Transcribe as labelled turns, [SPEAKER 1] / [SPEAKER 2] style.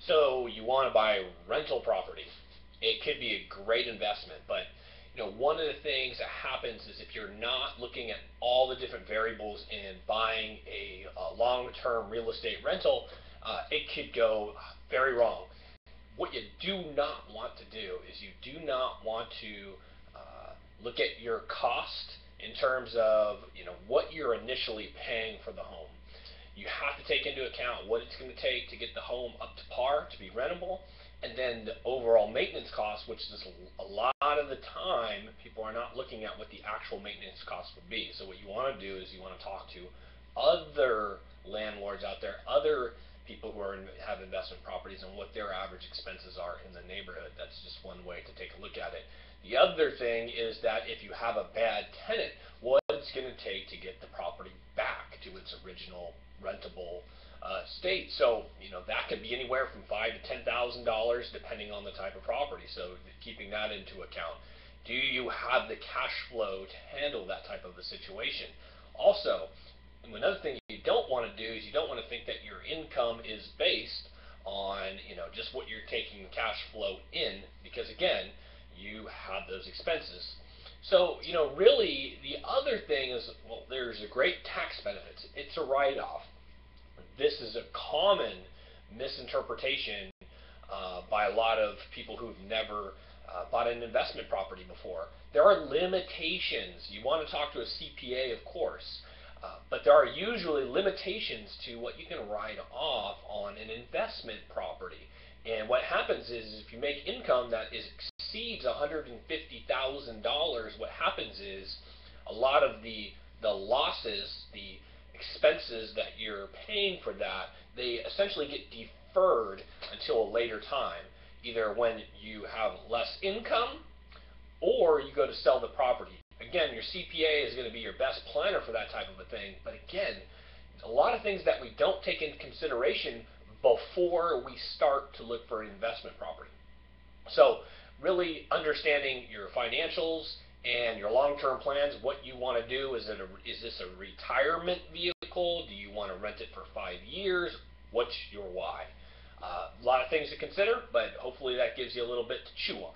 [SPEAKER 1] So you want to buy rental property. It could be a great investment, but one of the things that happens is if you're not looking at all the different variables in buying a long-term real estate rental, it could go very wrong. What you do not want to do is you do not want to look at your cost in terms of what you're initially paying for the home. You have to take into account what it's going to take to get the home up to par to be rentable, and then the overall maintenance cost, which is a lot of the time people are not looking at what the actual maintenance cost would be. So what you want to do is you want to talk to other landlords out there, other people who have investment properties, and what their average expenses are in the neighborhood. That's just one way to take a look at it. The other thing is that if you have a bad tenant, what it's going to take to get the property back to its original rentable state. So that could be anywhere from $5,000 to $10,000 depending on the type of property. So keeping that into account. Do you have the cash flow to handle that type of a situation? Also, another thing you don't want to do is you don't want to think that your income is based on just what you're taking cash flow in, because again, you have those expenses. So really the other thing is, well, there's a great tax benefits. It's a write-off. This is a common misinterpretation by a lot of people who've never bought an investment property before. There are limitations. You want to talk to a CPA, of course, but there are usually limitations to what you can write off on an investment property. And what happens is if you make income that exceeds $150,000, what happens is a lot of the losses, the expenses that you're paying for that, they essentially get deferred until a later time, either when you have less income or you go to sell the property. Again, your CPA is going to be your best planner for that type of a thing, but again, a lot of things that we don't take into consideration before we start to look for an investment property. So really understanding your financials and your long-term plans, what you want to do. Is this a retirement vehicle? Do you want to rent it for 5 years? What's your why? A lot of things to consider, but hopefully that gives you a little bit to chew on.